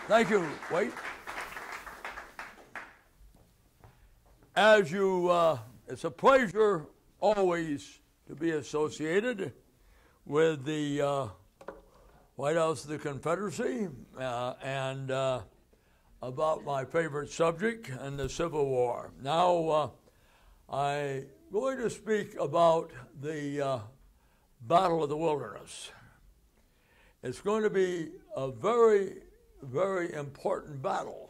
Thank you, Wait. As you, it's a pleasure always to be associated with the White House of the Confederacy and about my favorite subject and the Civil War. Now, I'm going to speak about the Battle of the Wilderness. It's going to be a very, very important battle.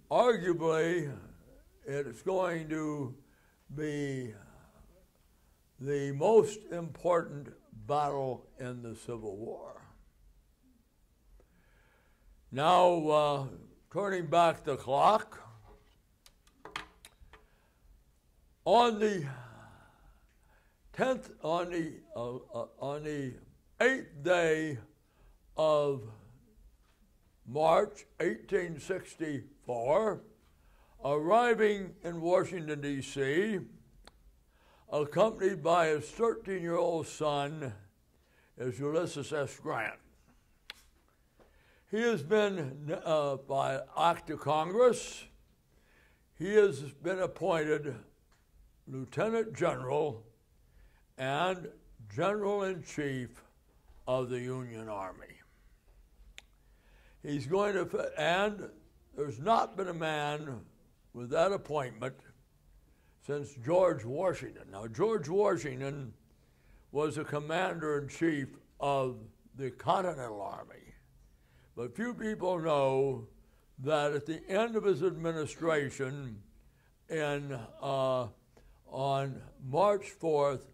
Arguably, it's going to be the most important battle in the Civil War. Now, turning back the clock, on the 8th day of March 1864, arriving in Washington, D.C., accompanied by his 13-year-old son, is Ulysses S. Grant. He has been, by act of Congress, he has been appointed Lieutenant General and General-in-Chief of the Union Army. He's going to, and there's not been a man with that appointment since George Washington. Now, George Washington was a commander-in-chief of the Continental Army, but few people know that at the end of his administration, on March 4th,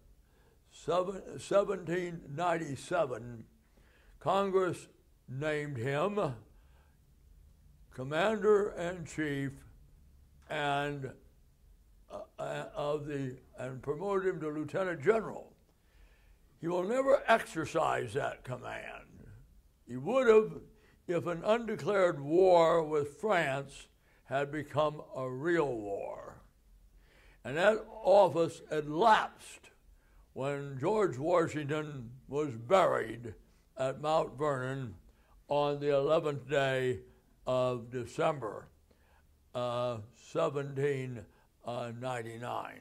1797, Congress named him Commander-in-Chief and promoted him to Lieutenant General. He will never exercise that command. He would have if an undeclared war with France had become a real war. And that office had lapsed when George Washington was buried at Mount Vernon on the 11th day of December, 1799.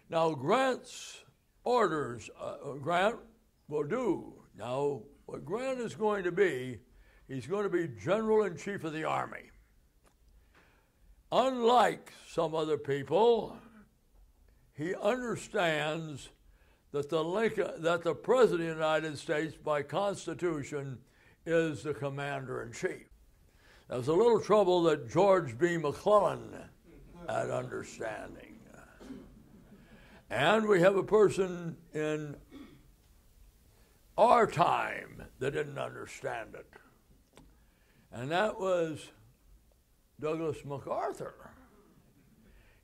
Now, Grant's orders, Grant will do. Now, what Grant is going to be, he's going to be General-in-Chief of the Army. Unlike some other people, he understands that the President of the United States, by Constitution, is the Commander-in-Chief. There's a little trouble that George B. McClellan had understanding. And we have a person in our time that didn't understand it. And that was Douglas MacArthur.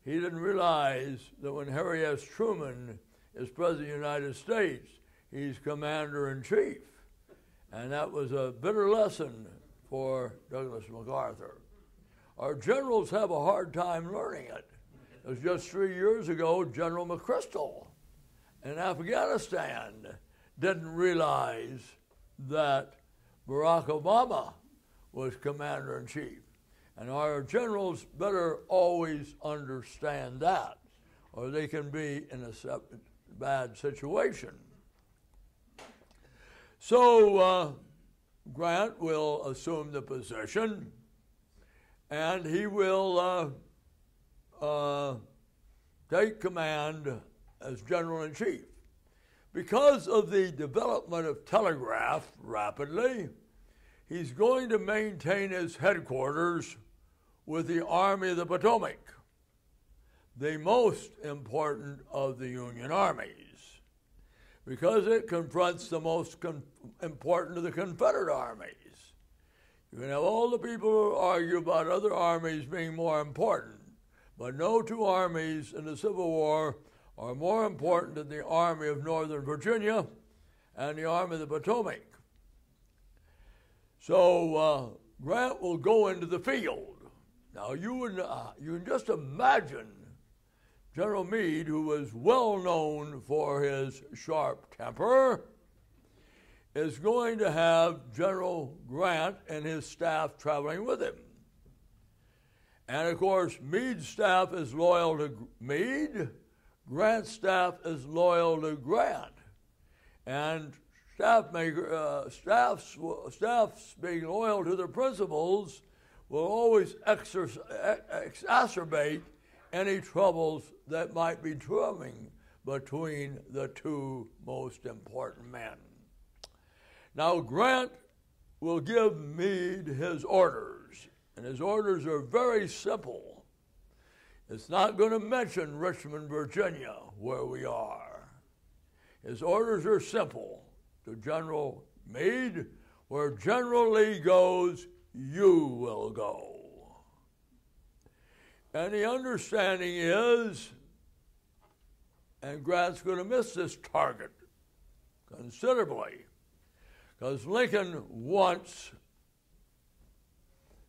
He didn't realize that when Harry S. Truman is President of the United States, he's Commander-in-Chief. And that was a bitter lesson for Douglas MacArthur. Our generals have a hard time learning it. It was just 3 years ago, General McChrystal in Afghanistan didn't realize that Barack Obama was Commander-in-Chief. And our generals better always understand that, or they can be in a bad situation. So Grant will assume the position, and he will take command as General-in-Chief. Because of the development of telegraph rapidly, he's going to maintain his headquarters with the Army of the Potomac, the most important of the Union armies, because it confronts the most important of the Confederate armies. You can have all the people who argue about other armies being more important, but no two armies in the Civil War are more important than the Army of Northern Virginia and the Army of the Potomac. So Grant will go into the field. Now you can just imagine General Meade, who was well known for his sharp temper, is going to have General Grant and his staff traveling with him. And of course, Meade's staff is loyal to Meade, Grant's staff is loyal to Grant. And staffs being loyal to their principals will always exacerbate any troubles that might be brewing between the two most important men. Now, Grant will give Meade his orders, and his orders are very simple. It's not going to mention Richmond, Virginia, where we are. His orders are simple. To General Meade, where General Lee goes, you will go. And the understanding is, and Grant's going to miss this target considerably, because Lincoln wants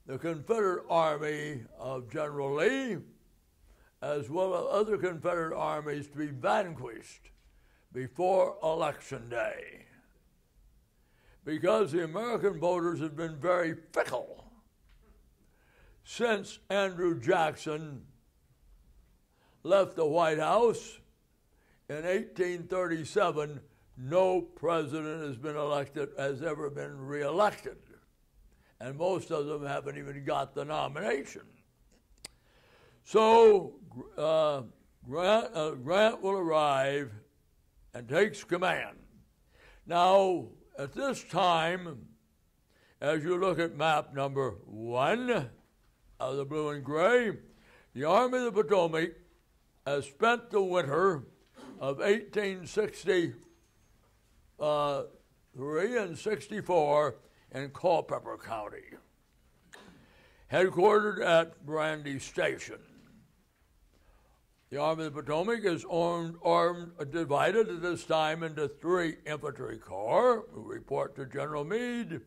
the Confederate Army of General Lee, as well as other Confederate armies, to be vanquished before Election Day. Because the American voters have been very fickle since Andrew Jackson left the White House in 1837. No president has ever been reelected, and most of them haven't even got the nomination. So Grant will arrive and takes command. Now, at this time, as you look at map number 1 of the blue and gray, the Army of the Potomac has spent the winter of 1863 and 64 in Culpeper County, headquartered at Brandy Station. The Army of the Potomac is divided at this time into 3 infantry corps, who report to General Meade,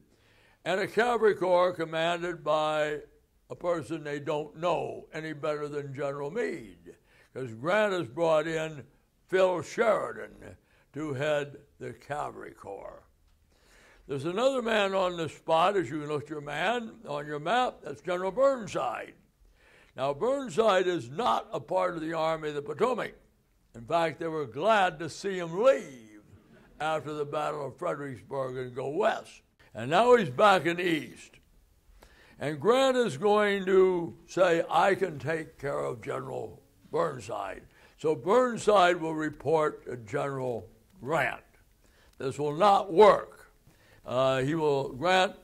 and a cavalry corps commanded by a person they don't know any better than General Meade, because Grant has brought in Phil Sheridan to head the cavalry corps. There's another man on the spot, as you look at your man on your map, that's General Burnside. Now, Burnside is not a part of the Army of the Potomac. In fact, they were glad to see him leave after the Battle of Fredericksburg and go west. And now he's back in the east. And Grant is going to say, I can take care of General Burnside. So Burnside will report to General Grant. This will not work. Grant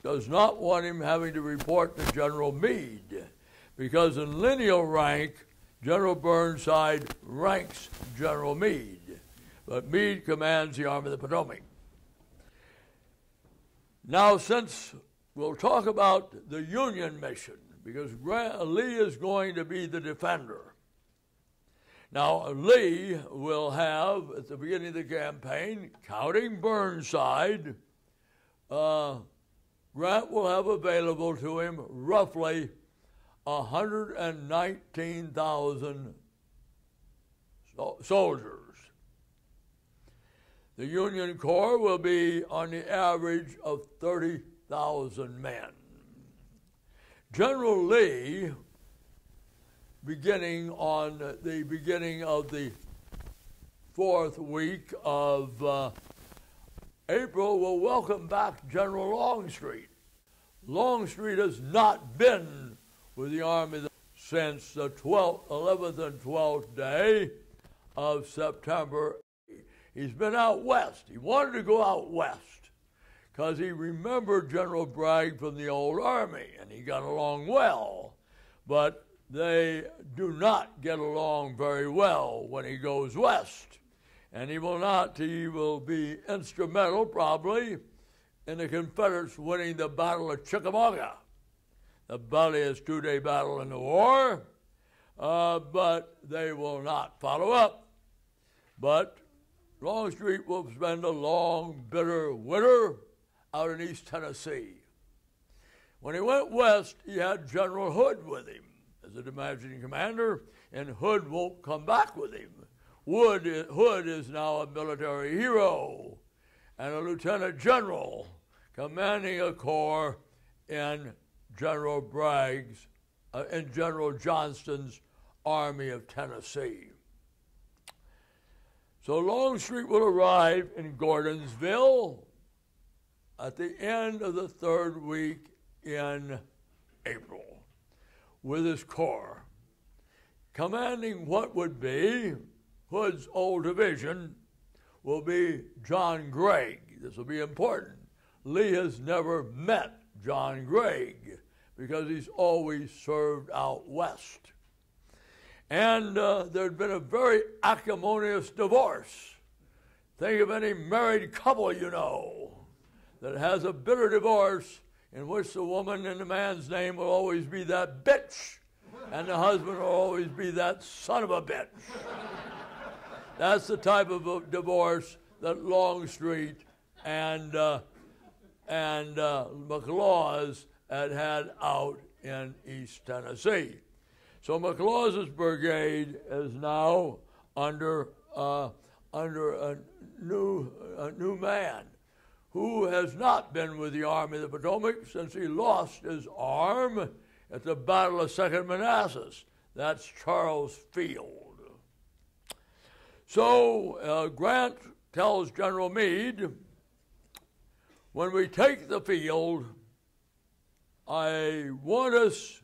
does not want him having to report to General Meade, because in lineal rank, General Burnside ranks General Meade, but Meade commands the Army of the Potomac. Now, since we'll talk about the Union mission, because Lee is going to be the defender. Now, Lee will have, at the beginning of the campaign, counting Burnside, Grant will have available to him roughly 119,000 soldiers. The Union Corps will be on the average of 30,000 men. General Lee, beginning on the beginning of the 4th week of April, will welcome back General Longstreet. Longstreet has not been with the Army since the 11th and 12th day of September. He's been out west. He wanted to go out west because he remembered General Bragg from the old Army, and he got along well. But they do not get along very well when he goes west. And he will be instrumental, probably, in the Confederates winning the Battle of Chickamauga, the bloodiest 2-day battle in the war, but they will not follow up. But Longstreet will spend a long, bitter winter out in East Tennessee. When he went west, he had General Hood with him as a division commander, and Hood won't come back with him. Hood is now a military hero, and a lieutenant general commanding a corps in General Johnston's Army of Tennessee. So Longstreet will arrive in Gordonsville at the end of the third week in April with his corps, commanding what would be Hood's old division will be John Gregg. This will be important. Lee has never met John Gregg because he's always served out west. And there'd been a very acrimonious divorce. Think of any married couple you know that has a bitter divorce in which the woman and the man's name will always be that bitch, and the husband will always be that son of a bitch. That's the type of a divorce that Longstreet and McLaws had out in East Tennessee. So McLaws's brigade is now under a new man who has not been with the Army of the Potomac since he lost his arm at the Battle of Second Manassas. That's Charles Field. So Grant tells General Meade, when we take the field, I want us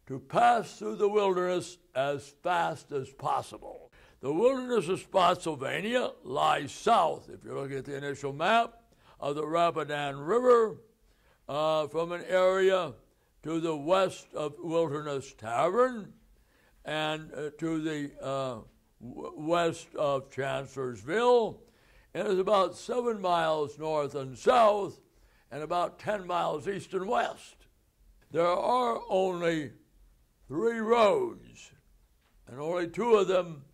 to pass through the wilderness as fast as possible. The wilderness of Spotsylvania lies south, if you look at the initial map, of the Rapidan River, from an area to the west of Wilderness Tavern and to the west of Chancellorsville, and is about 7 miles north and south and about 10 miles east and west. There are only 3 roads, and only 2 of them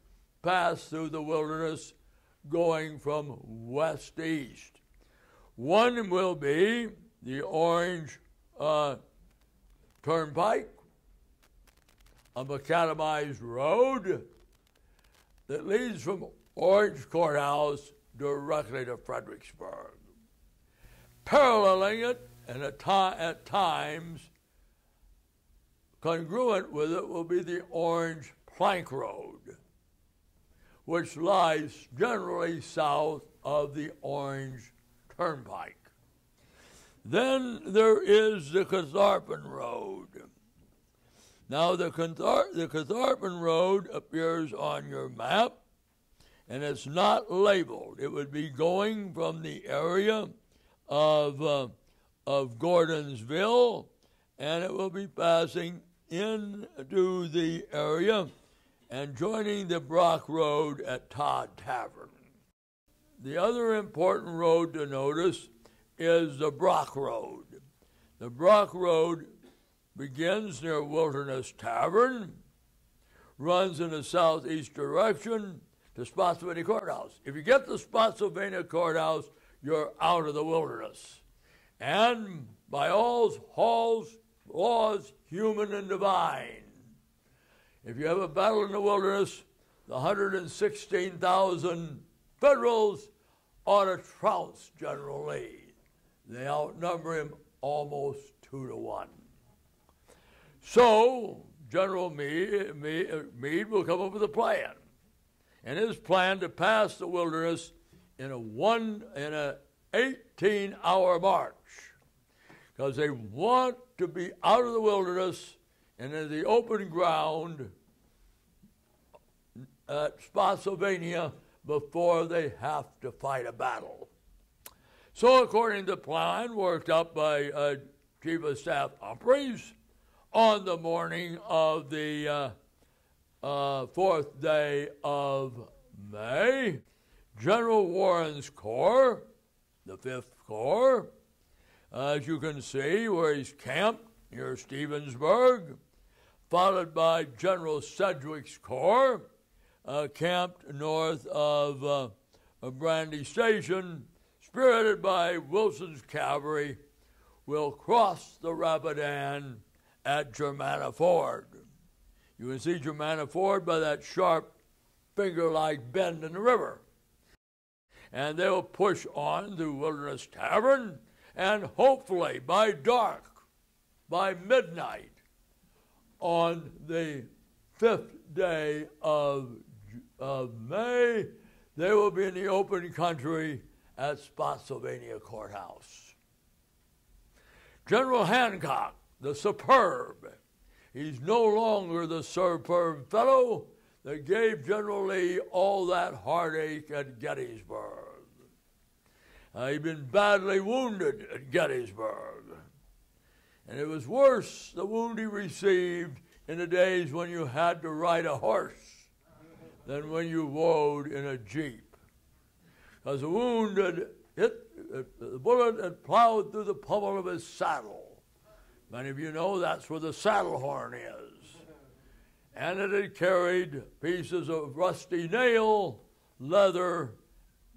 pass through the wilderness going from west to east. One will be the Orange Turnpike, a macadamized road that leads from Orange Courthouse directly to Fredericksburg. Paralleling it, and at times congruent with it, will be the Orange Plank Road, which lies generally south of the Orange Turnpike. Then there is the Catharpin Road. Now the Catharpin Road appears on your map, and it's not labeled. It would be going from the area of Gordonsville, and it will be passing into the area and joining the Brock Road at Todd Tavern. The other important road to notice is the Brock Road. The Brock Road begins near Wilderness Tavern, runs in a southeast direction to Spotsylvania Courthouse. If you get to Spotsylvania Courthouse, you're out of the wilderness. And by all halls, laws, human and divine, if you have a battle in the wilderness, the 116,000 Federals ought to trounce General Lee. They outnumber him almost 2 to 1. So General Meade will come up with a plan, and his plan to pass the wilderness in a 18-hour march, because they want to be out of the wilderness and in the open ground at Spotsylvania before they have to fight a battle. So according to the plan worked up by Chief of Staff Humphreys, on the morning of the 4th day of May, General Warren's Corps, the 5th Corps, as you can see where he's camped near Stevensburg, followed by General Sedgwick's Corps, camped north of Brandy Station, spirited by Wilson's cavalry, will cross the Rapidan at Germanna Ford. You can see Germanna Ford by that sharp finger-like bend in the river. and they will push on to Wilderness Tavern, and hopefully by dark, by midnight, on the 5th day of May, they will be in the open country at Spotsylvania Courthouse. General Hancock, the superb, he's no longer the superb fellow that gave General Lee all that heartache at Gettysburg. He'd been badly wounded at Gettysburg. And it was worse, the wound he received, in the days when you had to ride a horse than when you rode in a jeep. Because the wound had hit, the bullet had plowed through the pommel of his saddle. Many of you know that's where the saddle horn is. And it had carried pieces of rusty nail, leather,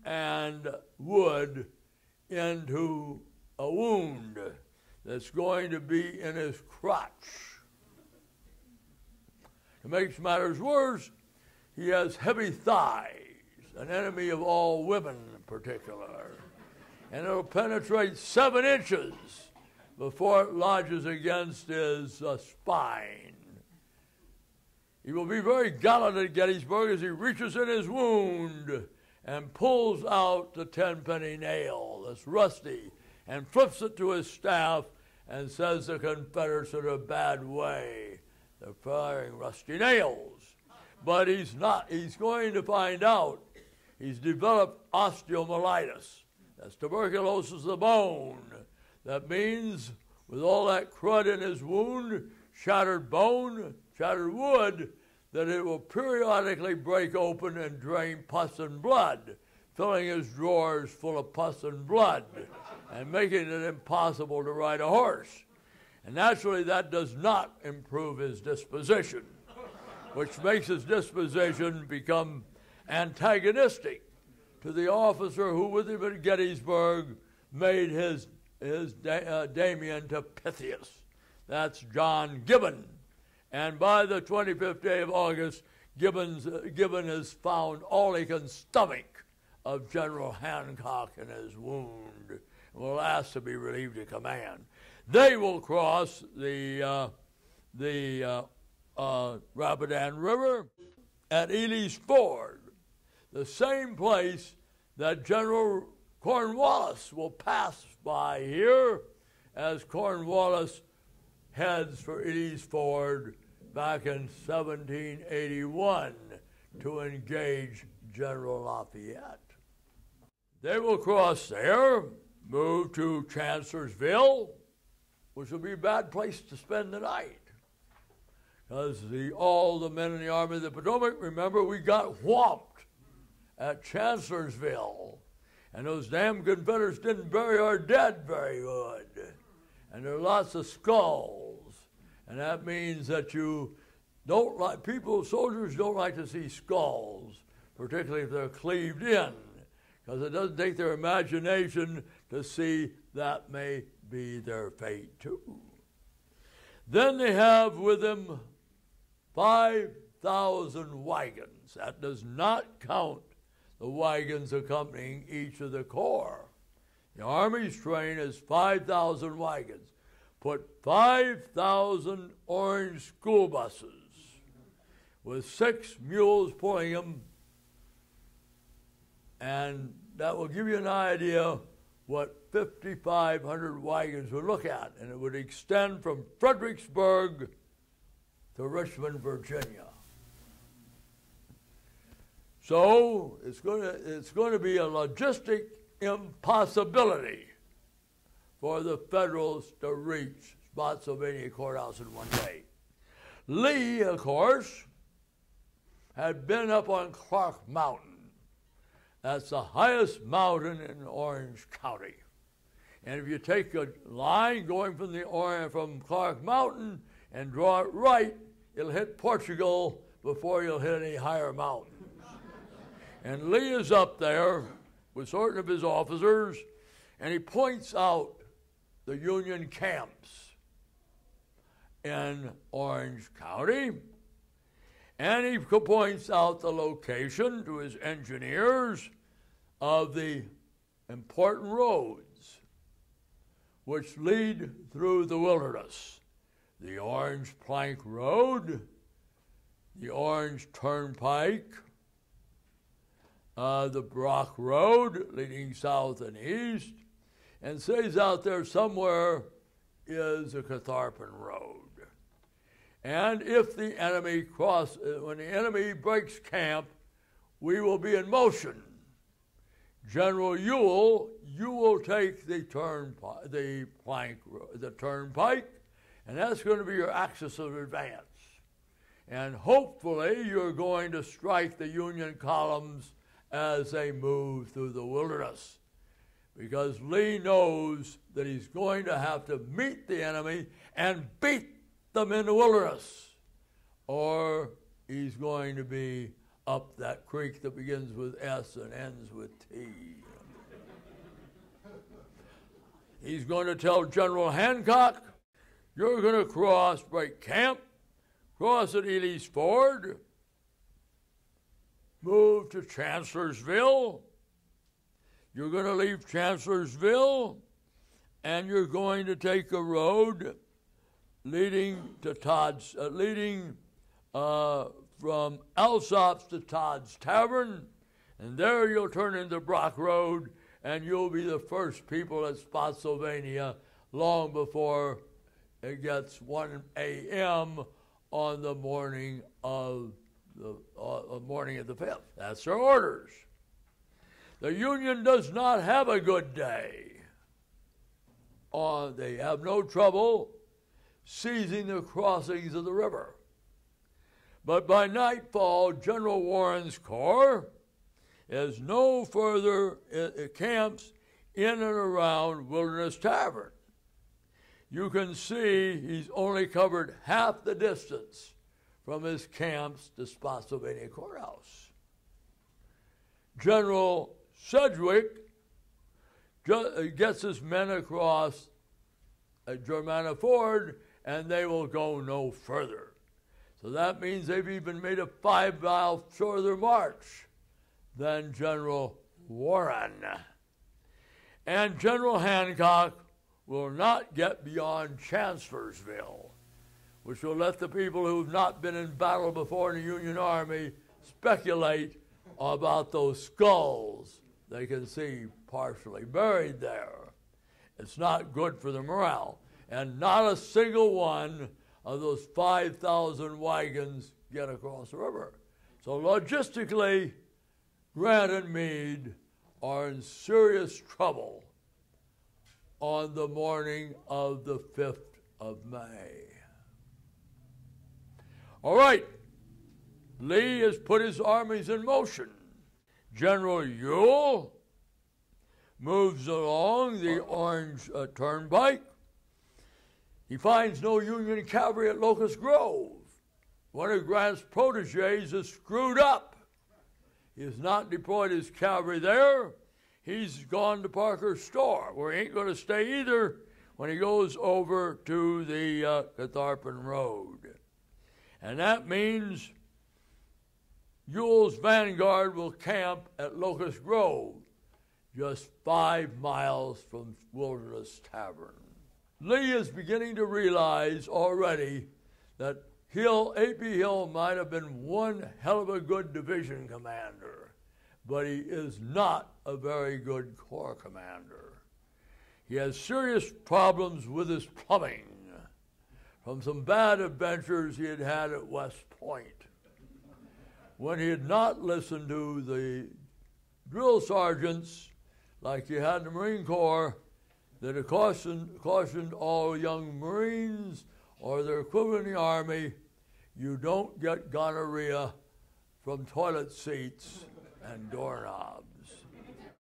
and wood into a wound that's going to be in his crotch. To make matters worse, he has heavy thighs, an enemy of all women in particular. And it'll penetrate 7 inches before it lodges against his spine. He will be very gallant at Gettysburg as he reaches in his wound and pulls out the 10-penny nail that's rusty and flips it to his staff and says the Confederates are in a bad way. They're firing rusty nails. But he's not. He's going to find out he's developed osteomyelitis. That's tuberculosis of the bone. That means with all that crud in his wound, shattered bone, shattered wood, that it will periodically break open and drain pus and blood, filling his drawers full of pus and blood and making it impossible to ride a horse. And naturally, that does not improve his disposition, which makes his disposition become antagonistic to the officer who, with him at Gettysburg, made his Damien to Pythias. That's John Gibbon. And by the 25th day of August, Gibbon has found all he can stomach of General Hancock in his wound and will ask to be relieved of command. They will cross the Rapidan River at Ely's Ford, the same place that General Cornwallis will pass by here as Cornwallis heads for Ely's Ford back in 1781 to engage General Lafayette. They will cross there, move to Chancellorsville, which will be a bad place to spend the night. Because all the men in the Army of the Potomac, remember, we got whomped at Chancellorsville. And those damn Confederates didn't bury our dead very good. And there are lots of skulls. And that means that you don't like, soldiers don't like to see skulls, particularly if they're cleaved in, because it doesn't take their imagination to see that may be their fate too. Then they have with them 5,000 wagons. That does not count the wagons accompanying each of the corps. The Army's train is 5,000 wagons. Put 5,000 orange school buses with 6 mules pulling them, and that will give you an idea what 5,500 wagons would look at, and it would extend from Fredericksburg to Richmond, Virginia. So it's going to be a logistic impossibility for the Federals to reach Spotsylvania Courthouse in one day. Lee, of course, had been up on Clark Mountain. That's the highest mountain in Orange County. And if you take a line going from Clark Mountain and draw it right, it'll hit Portugal before you'll hit any higher mountains. And Lee is up there with certain of his officers, and he points out the Union camps in Orange County, and he points out the location to his engineers of the important roads which lead through the wilderness. The Orange Plank Road, the Orange Turnpike, the Brock Road leading south and east, and says out there somewhere is the Catharpin Road. And if the enemy when the enemy breaks camp, we will be in motion. General Ewell, you will take the turnpike, and that's going to be your axis of advance. And hopefully you're going to strike the Union columns as they move through the wilderness, because Lee knows that he's going to have to meet the enemy and beat them in the wilderness, or he's going to be up that creek that begins with S and ends with T. He's going to tell General Hancock, you're going to break camp, cross at Ely's Ford, move to Chancellorsville. You're going to leave Chancellorsville, and you're going to take a road leading to from Alsop's to Todd's Tavern, and there you'll turn into Brock Road, and you'll be the first people at Spotsylvania long before it gets 1 a.m. on the morning of the 5th. That's their orders. The Union does not have a good day. They have no trouble seizing the crossings of the river. But by nightfall, General Warren's corps is no further camps in and around Wilderness Tavern. You can see he's only covered half the distance from his camps to Spotsylvania Courthouse. General Sedgwick gets his men across Germanna Ford, and they will go no further. So that means they've even made a 5-mile further march than General Warren. And General Hancock will not get beyond Chancellorsville, which will let the people who've not been in battle before in the Union Army speculate about those skulls they can see partially buried there. It's not good for the morale. And not a single one of those 5,000 wagons get across the river. So logistically, Grant and Meade are in serious trouble on the morning of the 5th of May. All right, Lee has put his armies in motion. General Ewell moves along the Orange Turnpike. He finds no Union cavalry at Locust Grove. One of Grant's protégés is screwed up. He has not deployed his cavalry there. He's gone to Parker's store, where he ain't going to stay either when he goes over to the Catharpin Road. And that means Ewell's vanguard will camp at Locust Grove, just 5 miles from Wilderness Tavern. Lee is beginning to realize already that A.P. Hill might have been one hell of a good division commander, but he is not a very good corps commander. He has serious problems with his plumbing from some bad adventures he had at West Point, when he had not listened to the drill sergeants like he had in the Marine Corps that had cautioned all young Marines or their equivalent in the Army, you don't get gonorrhea from toilet seats and doorknobs.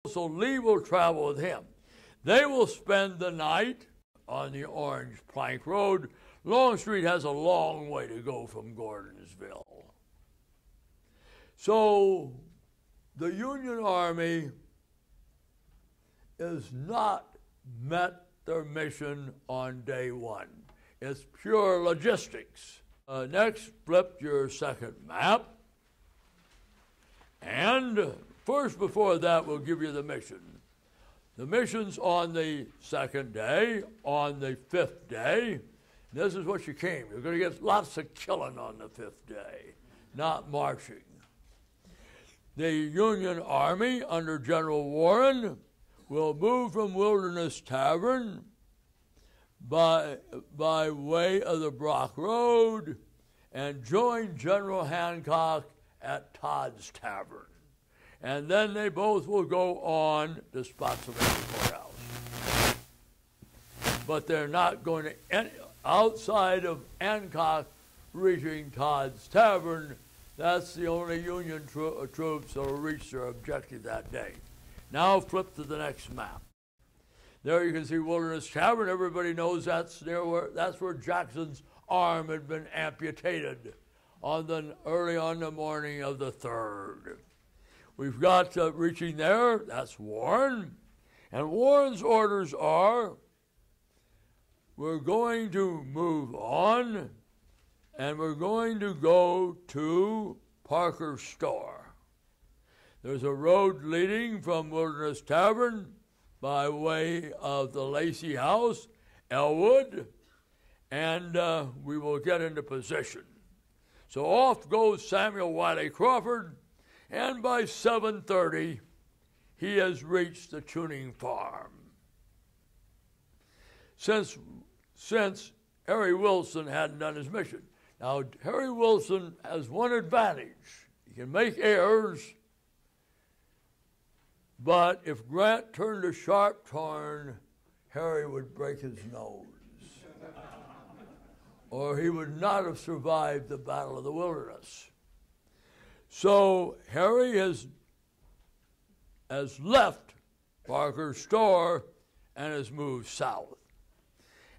So Lee will travel with him. They will spend the night on the Orange Plank Road. Longstreet has a long way to go from Gordonsville. So the Union Army is not met their mission on day one. It's pure logistics. Next, flip your second map. And first, before that, we'll give you the mission. The mission's on the second day, on the fifth day. This is what you came. You're going to get lots of killing on the fifth day, not marching. The Union Army under General Warren will move from Wilderness Tavern by way of the Brock Road and join General Hancock at Todd's Tavern. And then they both will go on to Spotsylvania Courthouse. But they're not going to, outside of Hancock reaching Todd's Tavern. That's the only Union troops that will reach their objective that day. Now flip to the next map. There you can see Wilderness Tavern. Everybody knows that's where Jackson's arm had been amputated early on the morning of the 3rd. We've got reaching there, that's Warren. And Warren's orders are, we're going to move on, and we're going to go to Parker's store. There's a road leading from Wilderness Tavern by way of the Lacey House, Elwood, and we will get into position. So off goes Samuel Wiley Crawford, and by 7:30, he has reached the tuning farm. Since Harry Wilson hadn't done his mission. Now, Harry Wilson has one advantage. He can make errors, but if Grant turned a sharp turn, Harry would break his nose. Or he would not have survived the Battle of the Wilderness. So Harry has left Parker's store and has moved south.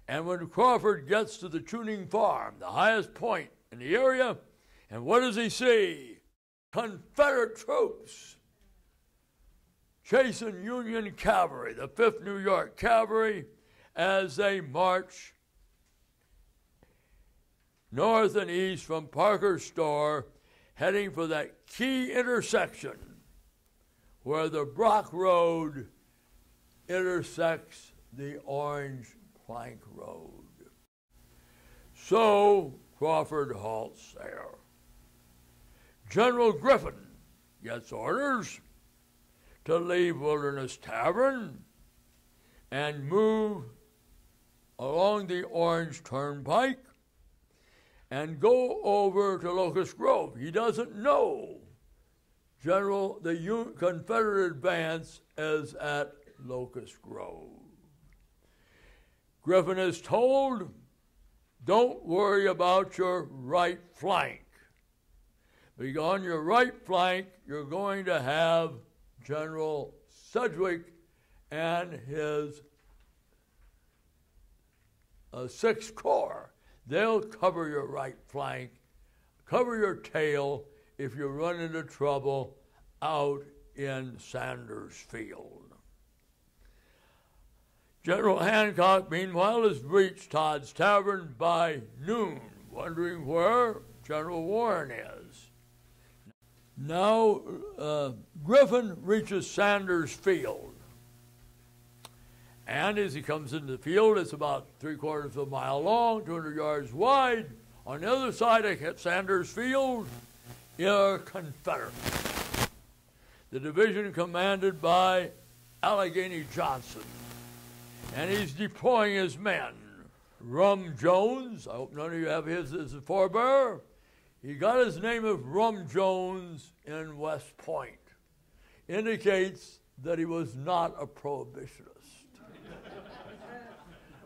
And when Crawford gets to the tuning farm, the highest point in the area, and what does he see? Confederate troops chasing Union cavalry, the 5th New York Cavalry, as they march north and east from Parker's store, heading for that key intersection where the Brock Road intersects the Orange Plank Road. So Crawford halts there. General Griffin gets orders to leave Wilderness Tavern and move along the Orange Turnpike and go over to Locust Grove. He doesn't know the Confederate advance is at Locust Grove. Griffin is told, don't worry about your right flank. Because on your right flank, you're going to have General Sedgwick and his 6th Corps. They'll cover your right flank, cover your tail if you run into trouble out in Sanders Field. General Hancock, meanwhile, has reached Todd's Tavern by noon, wondering where General Warren is. Now, Griffin reaches Sanders Field. And as he comes into the field, it's about 3/4 of a mile long, 200 yards wide. On the other side of Sanders Field are Confederates. The division commanded by Allegheny Johnson. And he's deploying his men. Rum Jones, I hope none of you have his as a forebearer. He got his name of Rum Jones in West Point. Indicates that he was not a prohibitionist.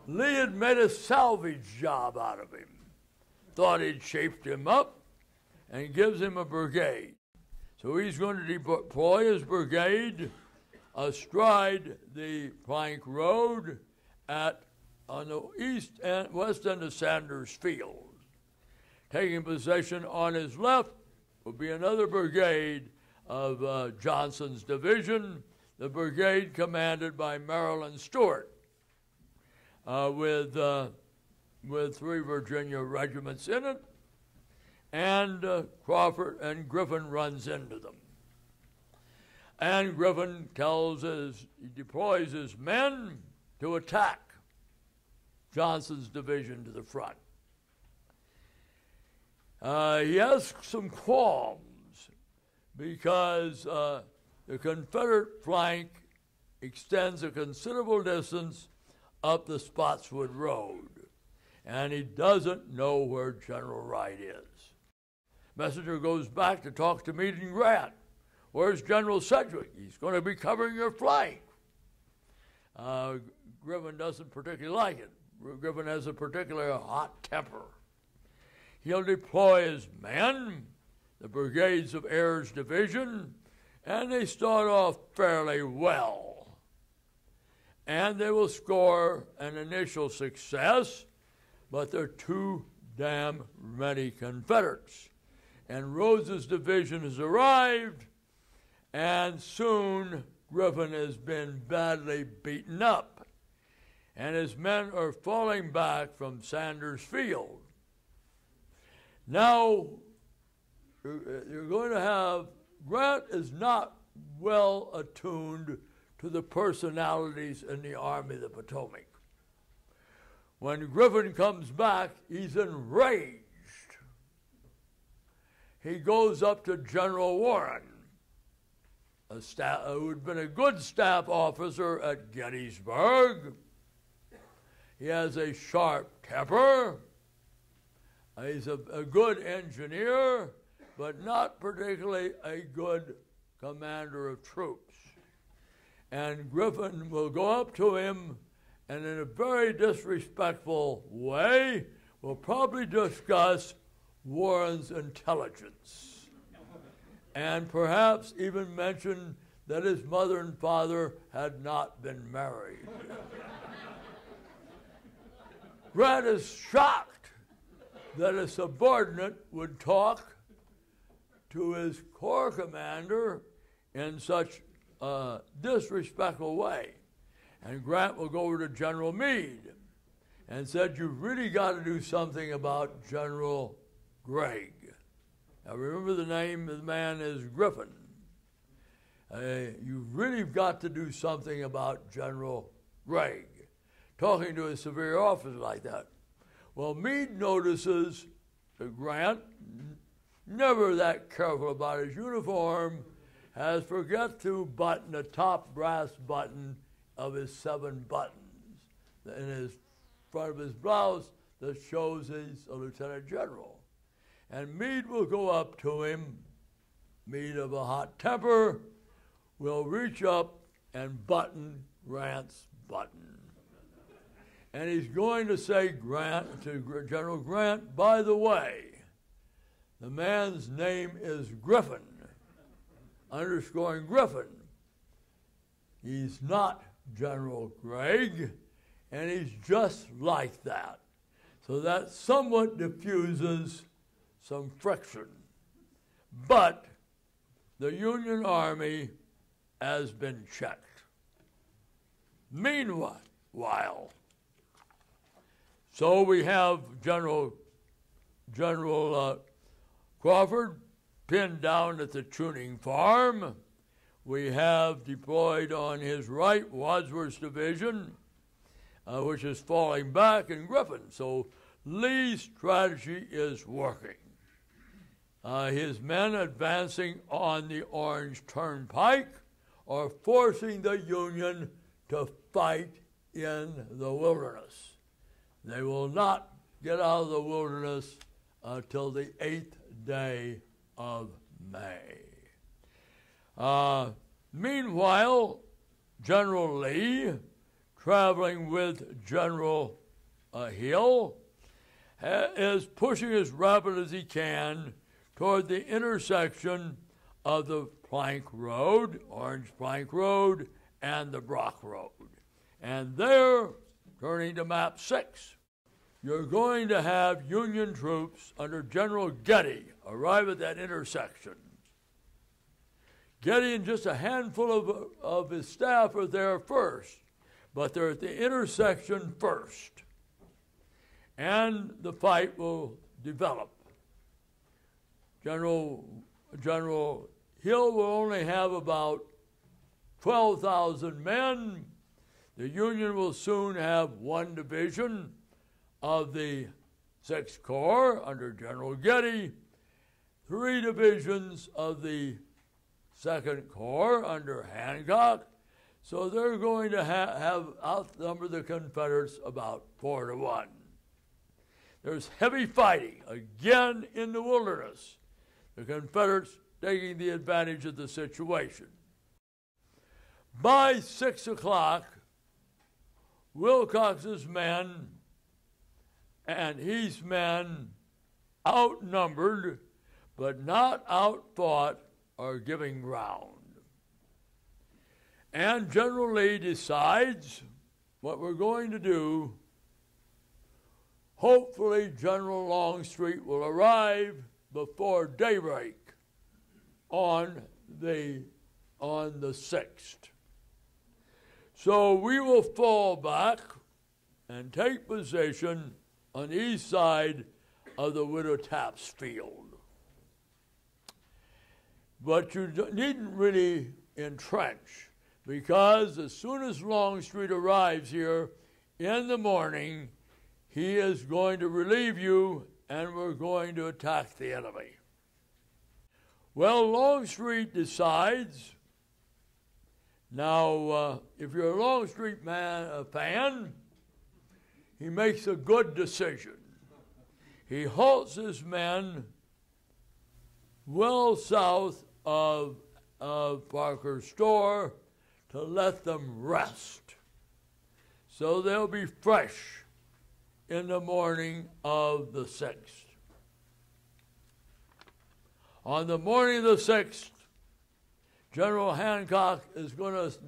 Lee had made a salvage job out of him. Thought he'd shaped him up and gives him a brigade. So he's going to deploy his brigade astride the Plank Road on the east and west end of Sanders Field. Taking possession on his left will be another brigade of Johnson's division, the brigade commanded by Maryland Stewart, with 3 Virginia regiments in it, and Crawford and Griffin runs into them. And Griffin he deploys his men to attack Johnson's division to the front. He has some qualms because the Confederate flank extends a considerable distance up the Spotswood Road, and he doesn't know where General Wright is. Messenger goes back to talk to Meade and Grant. Where's General Sedgwick? He's going to be covering your flank. Griffin doesn't particularly like it. Griffin has a particularly hot temper. He'll deploy his men, the brigades of Ayer's division, and they start off fairly well. And they will score an initial success, but there are too damn many Confederates. And Rodes's division has arrived, and soon Griffin has been badly beaten up, and his men are falling back from Sanders Field. Now, you're going to have, Grant is not well attuned to the personalities in the Army of the Potomac. When Griffin comes back, he's enraged. He goes up to General Warren, who had been a good staff officer at Gettysburg. He has a sharp temper. He's a good engineer, but not particularly a good commander of troops. And Griffin will go up to him and in a very disrespectful way will probably discuss Warren's intelligence and perhaps even mention that his mother and father had not been married. Grant is shocked that a subordinate would talk to his corps commander in such a disrespectful way. And Grant will go over to General Meade and said, you've really got to do something about General Gregg. Now remember, the name of the man is Griffin. You've really got to do something about General Gregg. Talking to a severe officer like that. Well, Meade notices that Grant, never that careful about his uniform, has forgot to button the top brass button of his 7 buttons in his front of his blouse that shows he's a lieutenant general. And Meade will go up to him. Meade, of a hot temper, will reach up and button Grant's button. And he's going to say to General Grant, by the way, the man's name is Griffin, underscoring Griffin. He's not General Gregg, and he's just like that. So that somewhat diffuses some friction. But the Union Army has been checked. Meanwhile, so we have General Crawford pinned down at the tuning farm. We have deployed on his right Wadsworth's division, which is falling back in Griffin. So Lee's strategy is working. His men advancing on the Orange Turnpike are forcing the Union to fight in the wilderness. They will not get out of the wilderness until the 8th day of May. Meanwhile, General Lee, traveling with General Hill, is pushing as rapid as he can toward the intersection of the Plank Road, Orange Plank Road, and the Brock Road. And there, turning to map 6, you're going to have Union troops under General Getty arrive at that intersection. Getty and just a handful of his staff are there first, but they're at the intersection first. And the fight will develop. General Hill will only have about 12,000 men. The Union will soon have one division of the 6th Corps under General Getty, 3 divisions of the 2nd Corps under Hancock. So they're going to have outnumbered the Confederates about 4-1. There's heavy fighting again in the wilderness. The Confederates taking the advantage of the situation. By 6 o'clock, Wilcox's men and Heath's men, outnumbered but not outfought, are giving ground. And General Lee decides what we're going to do. Hopefully General Longstreet will arrive before daybreak on the 6th. So we will fall back and take position on the east side of the Widow Tapp's field. But you needn't really entrench, because as soon as Longstreet arrives here in the morning, he is going to relieve you, and we're going to attack the enemy. Well, Longstreet decides. Now, if you're a Longstreet fan, he makes a good decision. He halts his men well south of Parker's store to let them rest, so they'll be fresh in the morning of the 6th. On the morning of the 6th, General Hancock is going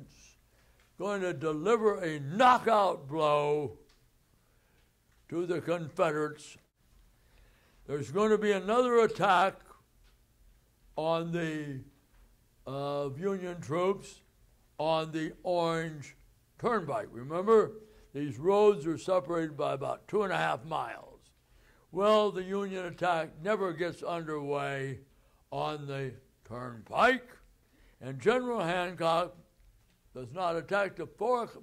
to deliver a knockout blow to the Confederates. There's going to be another attack on the Union troops on the Orange Turnpike. Remember, these roads are separated by about 2.5 miles. Well, the Union attack never gets underway on the Turnpike, and General Hancock does not attack till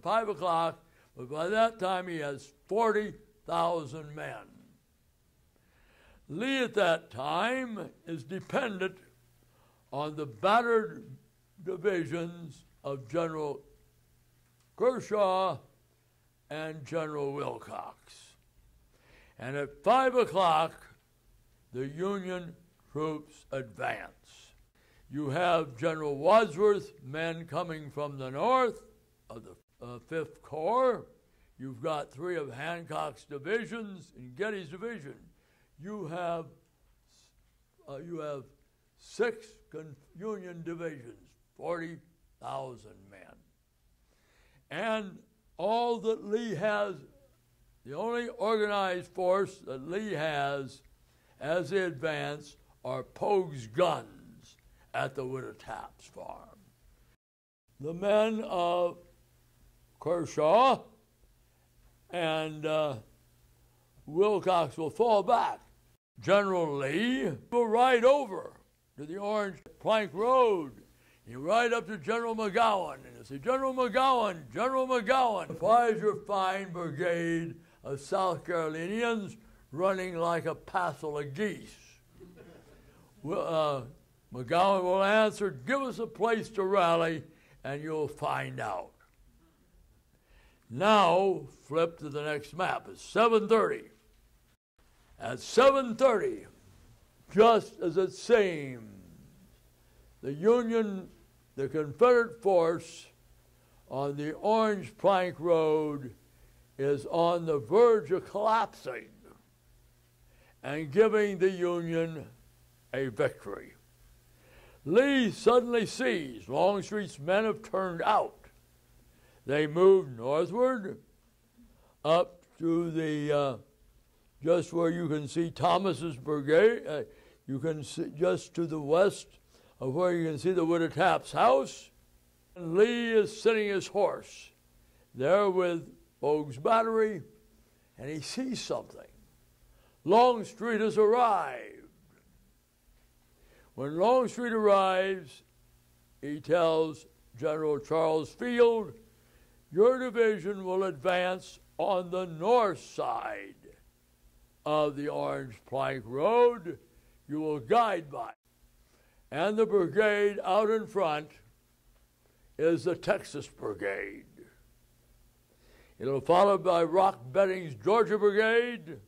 5 o'clock, but by that time he has 40,000 men. Lee at that time is dependent on the battered divisions of General Kershaw and General Wilcox. And at 5 o'clock, the Union troops advance. You have General Wadsworth's men coming from the north of the 5th Corps. You've got 3 of Hancock's divisions in Getty's division. You have 6 Union divisions, 40,000 men. And all that Lee has, the only organized force that Lee has as they advance, are Pogue's guns at the Widow Tapp's farm. The men of Kershaw and Wilcox will fall back. General Lee will ride over to the Orange Plank Road. You ride up to General McGowan, and you say, General McGowan, General McGowan. Why is your fine brigade of South Carolinians running like a passel of geese? McGowan will answer, give us a place to rally, and you'll find out. Now, flip to the next map. It's 7:30. At 7:30, just as it seems, the Confederate force on the Orange Plank Road is on the verge of collapsing and giving the Union a victory. Lee suddenly sees Longstreet's men have turned out. They moved northward up to the just where you can see Thomas's brigade. You can see just to the west of where you can see the Widow Tapp's house. And Lee is sitting his horse there with Pogue's battery, and he sees something. Longstreet has arrived. When Longstreet arrives, he tells General Charles Field, your division will advance on the north side of the Orange Plank Road. You will guide by. And the brigade out in front is the Texas Brigade. It'll be followed by Rock Betting's Georgia Brigade,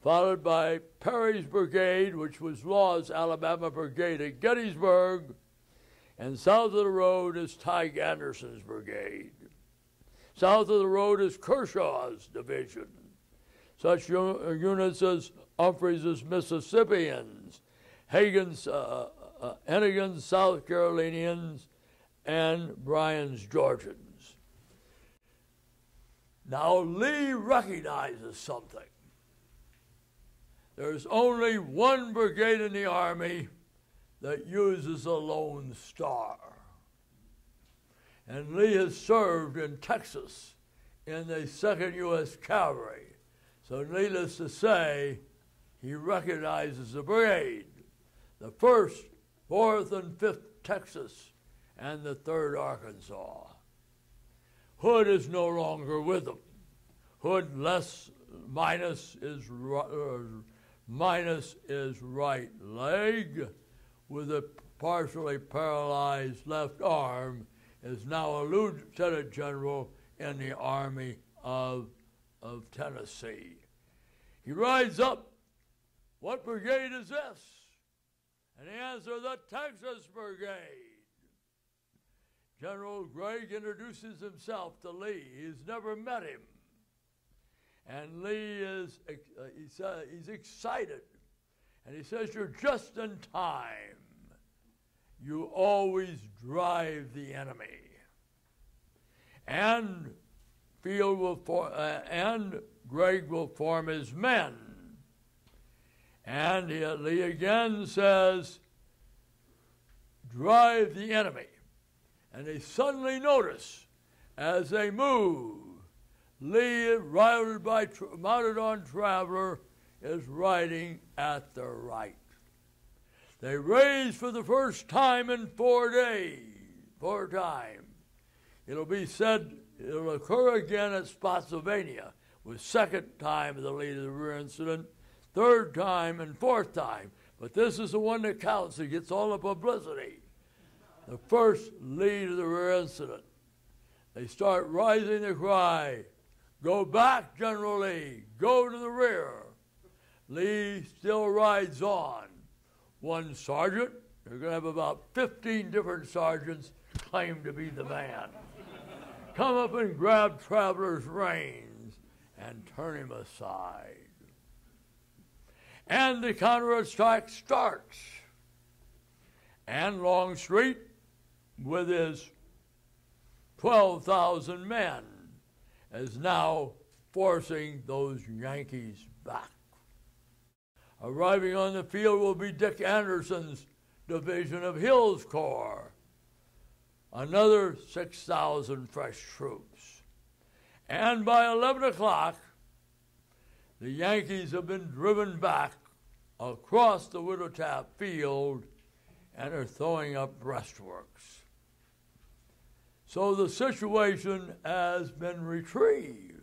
followed by Perry's Brigade, which was Law's Alabama Brigade at Gettysburg, and south of the road is Tige Anderson's brigade. South of the road is Kershaw's division. Such units as Humphreys' Mississippians, Hennigan's South Carolinians, and Bryan's Georgians. Now Lee recognizes something. There's only one brigade in the Army that uses a Lone Star. And Lee has served in Texas in the 2nd U.S. Cavalry. So needless to say, he recognizes the brigade, the 1st, 4th, and 5th Texas, and the 3rd Arkansas. Hood is no longer with them. Hood minus his right leg, with a partially paralyzed left arm, is now a lieutenant general in the Army of Tennessee. He rides up, what brigade is this? And he answers, the Texas Brigade. General Gregg introduces himself to Lee. He's never met him. And Lee is, he's excited. And he says, you're just in time. You always drive the enemy. And Gregg will form his men. And Lee again says, drive the enemy. And they suddenly notice, as they move, Lee, mounted on Traveler, is riding at the right. They raise for the first time in 4 days, 4 times. It'll be said, it'll occur again at Spotsylvania, with 2nd time of the lead of the rear incident, 3rd time, and 4th time. But this is the one that counts. It gets all the publicity. The first lead of the rear incident. They start rising the cry, go back, General Lee, go to the rear. Lee still rides on. One sergeant, they're going to have about 15 different sergeants claim to be the man. Come up and grab Traveler's reins and turn him aside. And the counterattack starts. And Longstreet, with his 12,000 men, is now forcing those Yankees back. Arriving on the field will be Dick Anderson's division of Hill's Corps, another 6,000 fresh troops. And by 11 o'clock, the Yankees have been driven back across the Widow Tap field and are throwing up breastworks. So the situation has been retrieved.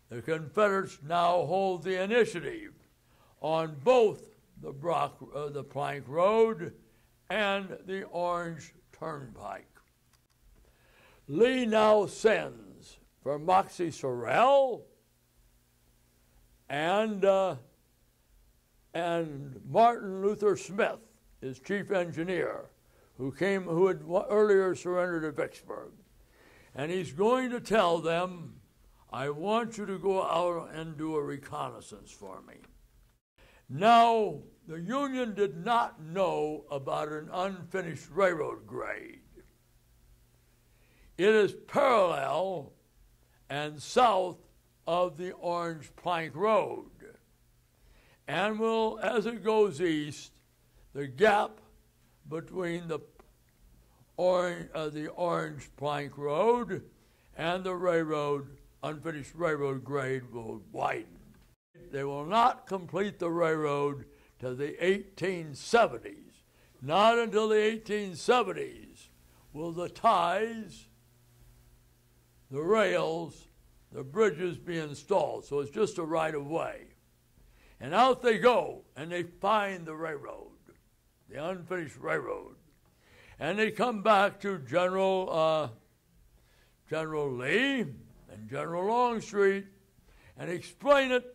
The Confederates now hold the initiative on both the Plank Road and the Orange Turnpike. Lee now sends for Moxie Sorrell and Martin Luther Smith, his chief engineer, who had earlier surrendered at Vicksburg. And he's going to tell them, I want you to go out and do a reconnaissance for me. Now, the Union did not know about an unfinished railroad grade. It is parallel and south of the Orange Plank Road, and will, as it goes east, the gap between the Orange Plank Road and the railroad, unfinished railroad grade, will widen. They will not complete the railroad till the 1870s. Not until the 1870s will the ties, the rails, the bridges be installed. So it's just a right of way. And out they go, and they find the railroad, the unfinished railroad. And they come back to General Lee and General Longstreet and explain it,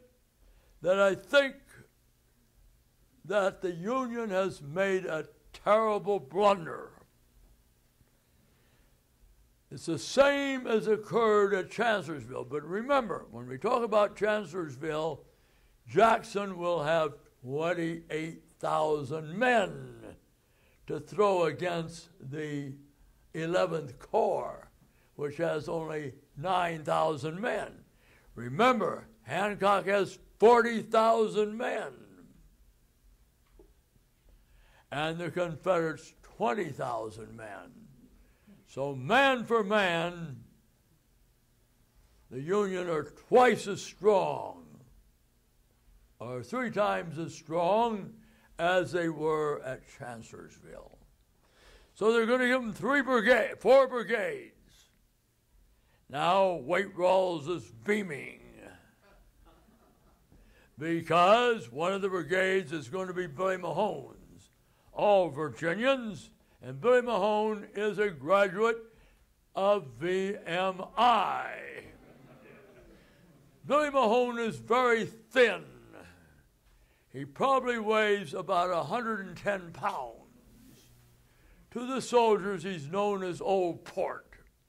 that I think that the Union has made a terrible blunder. It's the same as occurred at Chancellorsville. But remember, when we talk about Chancellorsville, Jackson will have 28,000 men to throw against the 11th Corps, which has only 9,000 men. Remember, Hancock has 40,000 men, and the Confederates 20,000 men. So man for man, the Union are twice as strong, or 3 times as strong as they were at Chancellorsville. So they're going to give them 4 brigades. Now Waite-Rawls is beaming because one of the brigades is going to be Billy Mahone's, all Virginians, and Billy Mahone is a graduate of VMI. Billy Mahone is very thin. He probably weighs about 110 pounds. To the soldiers, he's known as Old Port.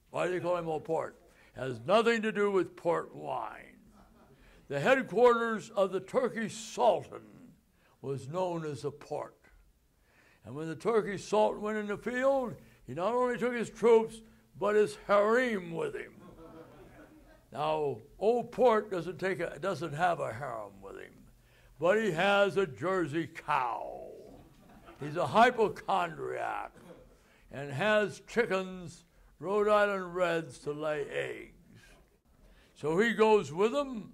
Why do they call him Old Port? Has nothing to do with port wine. The headquarters of the Turkish Sultan was known as the port. And when the Turkish Sultan went in the field, he not only took his troops, but his harem with him. Now, Old Port doesn't have a harem with him, but he has a Jersey cow. He's a hypochondriac and has chickens, Rhode Island Reds, to lay eggs. So he goes with them.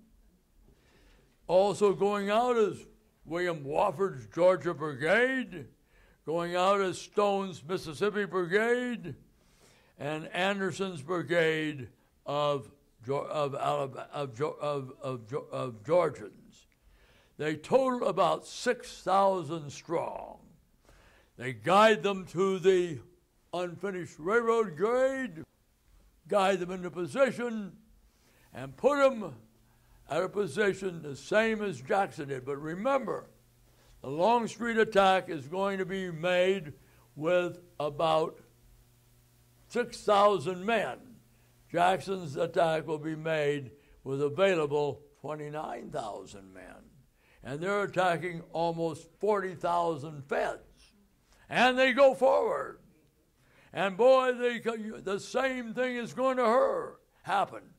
Also going out is William Wofford's Georgia Brigade, going out is Stone's Mississippi Brigade, and Anderson's Brigade of Georgians. They total about 6,000 strong. They guide them to the unfinished railroad grade, guide them into position, and put them at a position the same as Jackson did. But remember, the Longstreet attack is going to be made with about 6,000 men. Jackson's attack will be made with available 29,000 men. And they're attacking almost 40,000 feds. And they go forward. And boy, the same thing is going to happen.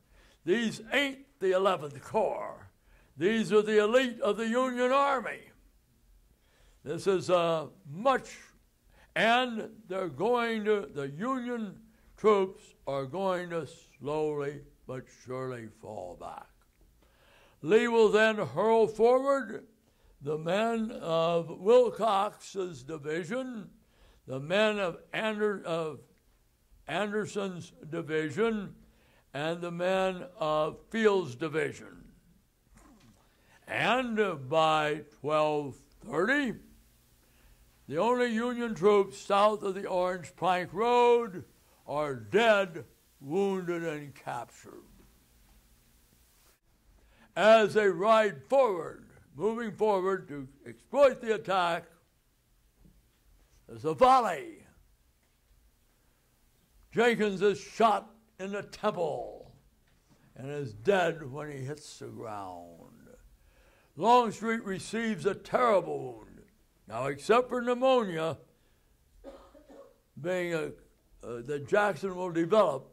These ain't the 11th Corps. These are the elite of the Union Army. This is and the Union troops are going to slowly but surely fall back. Lee will then hurl forward the men of Wilcox's division, the men of Anderson's division, and the men of Field's division. And by 12:30, the only Union troops south of the Orange Plank Road are dead, wounded, and captured. As they ride forward, moving forward to exploit the attack, there's a volley. Jenkins is shot in the temple and is dead when he hits the ground. Longstreet receives a terrible wound. Now, except for pneumonia, being that Jackson will develop,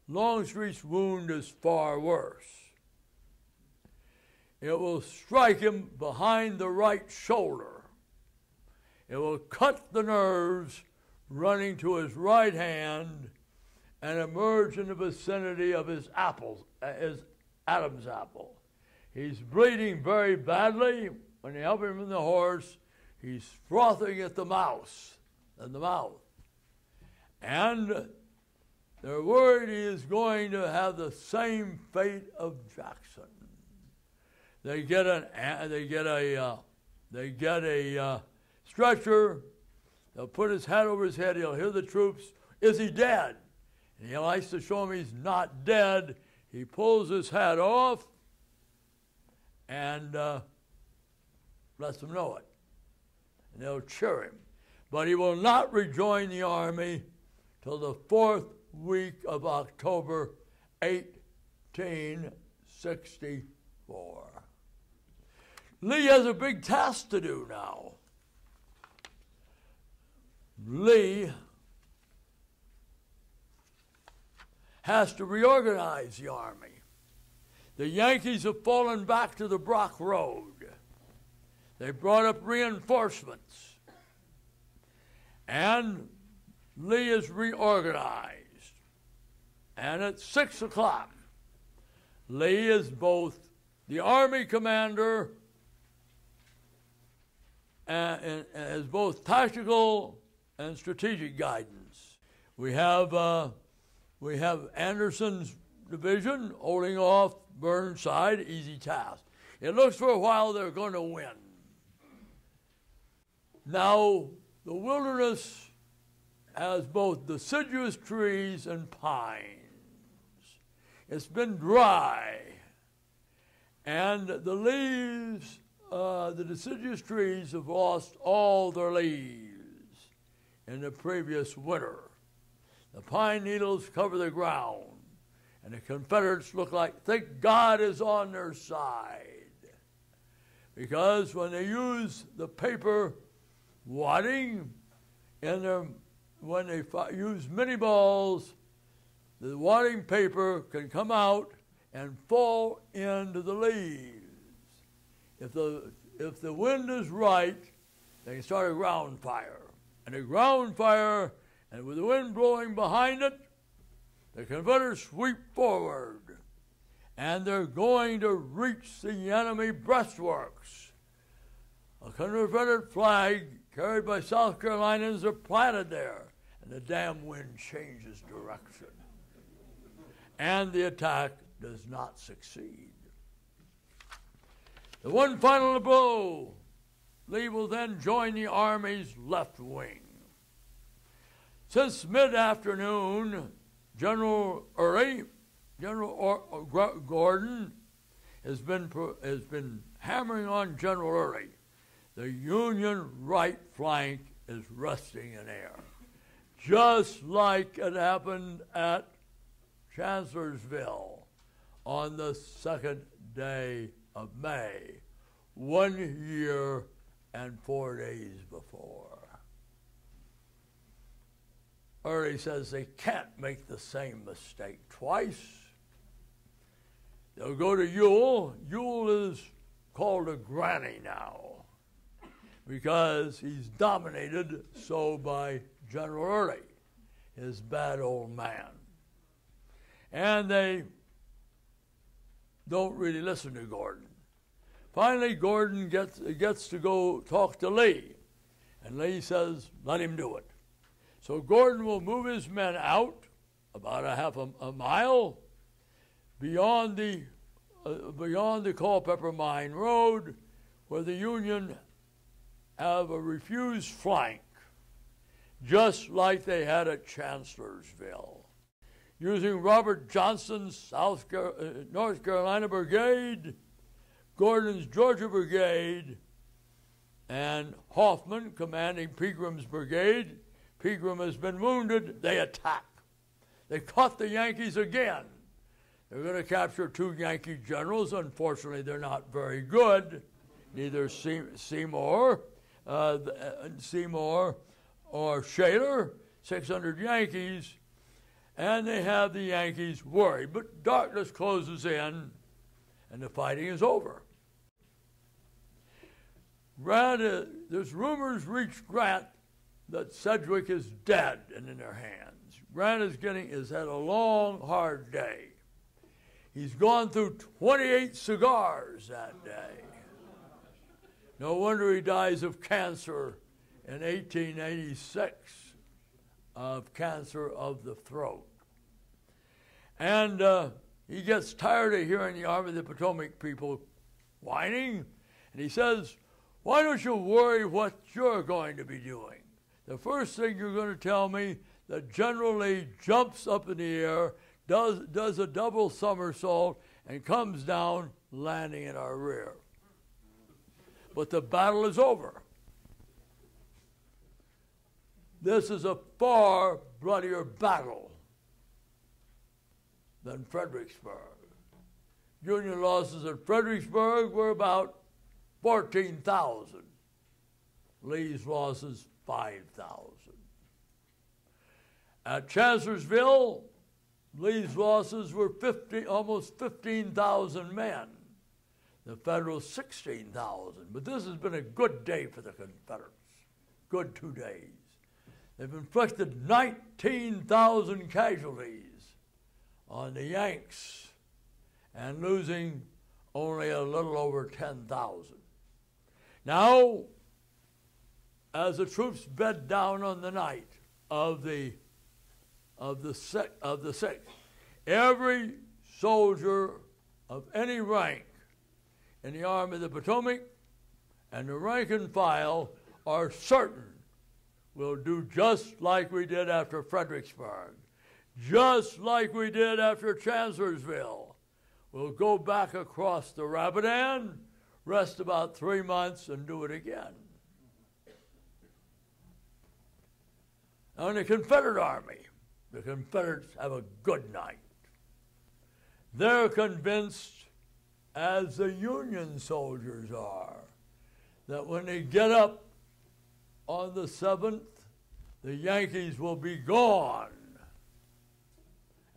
Longstreet's wound is far worse. It will strike him behind the right shoulder. It will cut the nerves running to his right hand and emerge in the vicinity of his Adam's apple. He's bleeding very badly. When they help him in the horse, he's frothing at the mouth. And they're worried he is going to have the same fate of Jackson. They get a stretcher. They'll put his hat over his head. He'll hear the troops. Is he dead? And he likes to show him he's not dead. He pulls his hat off and lets them know it. And they'll cheer him. But he will not rejoin the army till the 4th week of October, 1864. Lee has a big task to do now. Lee has to reorganize the army. The Yankees have fallen back to the Brock Road. They brought up reinforcements. And Lee is reorganized. And at 6 o'clock, Lee is both the army commander and as both tactical and strategic guidance. We have Anderson's division holding off Burnside, easy task. It looks for a while they're going to win. Now, the wilderness has both deciduous trees and pines. It's been dry, and the leaves, the deciduous trees have lost all their leaves in the previous winter. The pine needles cover the ground, and the Confederates think God is on their side. Because when they use the paper wadding, when they use mini balls, the wadding paper can come out and fall into the leaves. If the wind is right, they can start a ground fire. And a ground fire, and with the wind blowing behind it, the Confederates sweep forward. And they're going to reach the enemy breastworks. A Confederate flag carried by South Carolinians are planted there, and the damn wind changes direction. And the attack does not succeed. The one final blow, Lee will then join the Army's left wing. Since mid-afternoon, General Gordon has been hammering on General Early. The Union right flank is resting in air, just like it happened at Chancellorsville on the 2nd day of May, 1 year and 4 days before. Early says they can't make the same mistake twice. They'll go to Ewell. Ewell is called a granny now because he's dominated so by General Early, his bad old man. And they don't really listen to Gordon. Finally, Gordon gets to go talk to Lee, and Lee says, let him do it. So Gordon will move his men out about a mile beyond the Culpeper Mine Road, where the Union have a refused flank, just like they had at Chancellorsville. Using Robert Johnston's North Carolina Brigade, Gordon's Georgia Brigade, and Hoffman commanding Pegram's brigade. Pegram has been wounded. They attack. They caught the Yankees again. They're going to capture 2 Yankee generals. Unfortunately, they're not very good. Neither Seymour or Shaler, 600 Yankees. And they have the Yankees worried. But darkness closes in, and the fighting is over. There's rumors reached Grant that Sedgwick is dead and in their hands. Grant has had a long, hard day. He's gone through 28 cigars that day. No wonder he dies of cancer in 1886. of cancer of the throat. And he gets tired of hearing the Army of the Potomac people whining, and he says, why don't you worry what you're going to be doing? The first thing you're going to tell me that General Lee jumps up in the air, does a double somersault, and comes down, landing in our rear. But the battle is over. This is a far bloodier battle than Fredericksburg. Union losses at Fredericksburg were about 14,000. Lee's losses, 5,000. At Chancellorsville, Lee's losses were almost 15,000 men. The Federals, 16,000. But this has been a good day for the Confederates. Good 2 days. They've inflicted 19,000 casualties on the Yanks and losing only a little over 10,000. Now, as the troops bed down on the night of the 6th, every soldier of any rank in the Army of the Potomac and the rank and file are certain we'll do just like we did after Fredericksburg, just like we did after Chancellorsville. We'll go back across the Rapidan, rest about 3 months, and do it again. Now in the Confederate Army, the Confederates have a good night. They're convinced, as the Union soldiers are, that when they get up on the 7th, the Yankees will be gone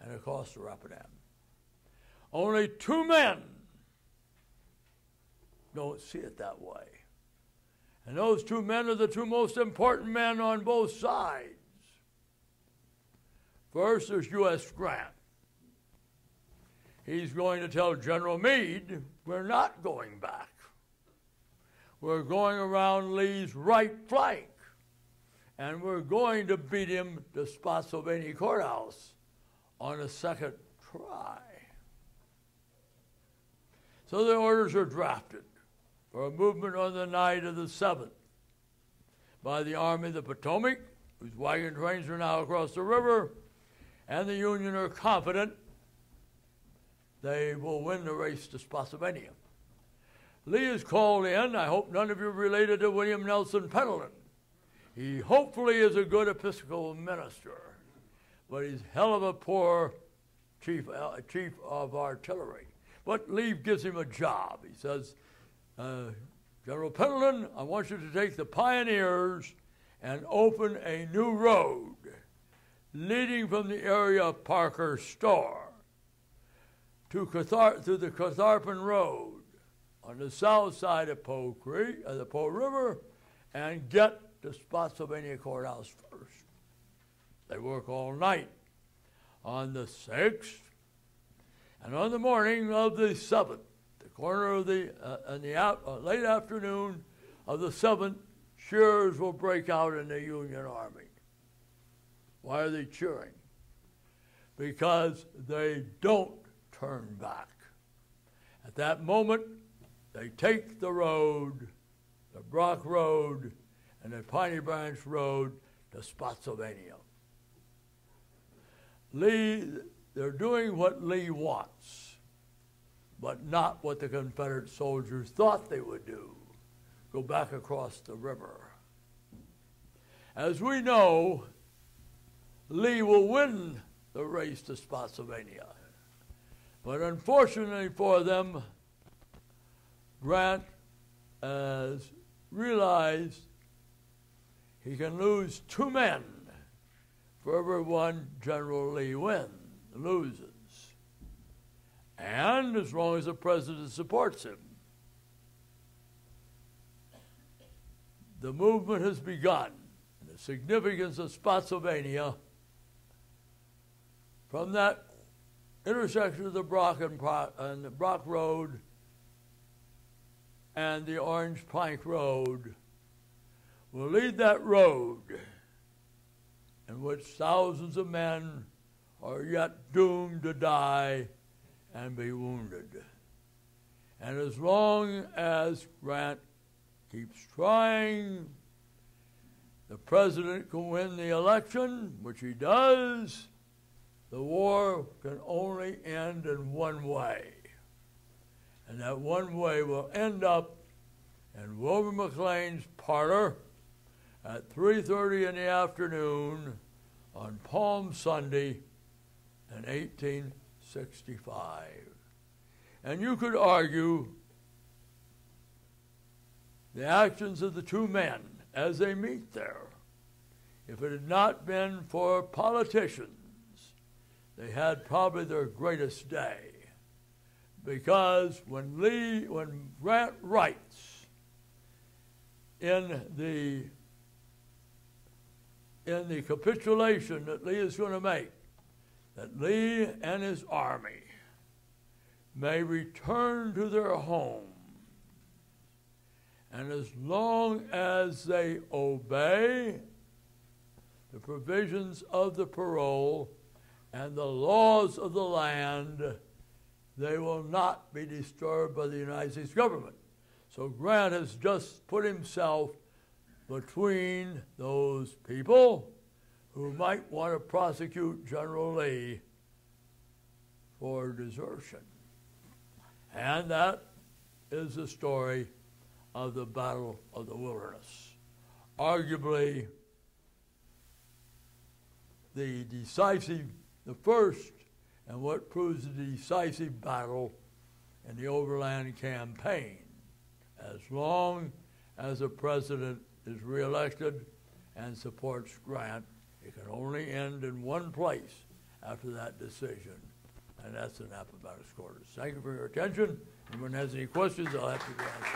and across the Rapidan. Only 2 men don't see it that way. And those 2 men are the 2 most important men on both sides. First, there's U.S. Grant. He's going to tell General Meade, we're not going back. We're going around Lee's right flank, and we're going to beat him to Spotsylvania Courthouse on a second try. So the orders are drafted for a movement on the night of the 7th by the Army of the Potomac, whose wagon trains are now across the river, and the Union are confident they will win the race to Spotsylvania. Lee is called in. I hope none of you are related to William Nelson Pendleton. He hopefully is a good Episcopal minister, but he's hell of a poor chief of artillery. But Lee gives him a job. He says, General Pendleton, I want you to take the Pioneers and open a new road leading from the area of Parker's store to the Catharpin Road on the south side of Poe Creek, the Poe River, and get to Spotsylvania Courthouse first. They work all night on the 6th, and on the morning of the 7th, the corner of the late afternoon of the 7th, cheers will break out in the Union Army. Why are they cheering? Because they don't turn back. At that moment, they take the road, the Brock Road, and the Piney Branch Road to Spotsylvania. They're doing what Lee wants, but not what the Confederate soldiers thought they would do, go back across the river. As we know, Lee will win the race to Spotsylvania. But unfortunately for them, Grant has realized he can lose 2 men for every one General Lee loses. And as long as the president supports him. The movement has begun. The significance of Spotsylvania from that intersection of the Brock and the Brock Road and the Orange Plank Road will lead that road in which thousands of men are yet doomed to die and be wounded. And as long as Grant keeps trying, the president can win the election, which he does. The war can only end in one way. And that one way will end up in Wilbur McLean's parlor at 3:30 in the afternoon on Palm Sunday in 1865. And you could argue the actions of the two men as they meet there. If it had not been for politicians, they had probably their greatest day. Because when Grant writes in the capitulation that Lee is going to make, that Lee and his army may return to their home, and as long as they obey the provisions of the parole and the laws of the land, they will not be disturbed by the United States government. So Grant has just put himself between those people who might want to prosecute General Lee for desertion. And that is the story of the Battle of the Wilderness. Arguably, the first and what proves the decisive battle in the Overland Campaign. As long as the president is reelected and supports Grant, it can only end in one place after that decision, and that's in Appomattox quarters. Thank you for your attention. If anyone has any questions, I'll have to answer.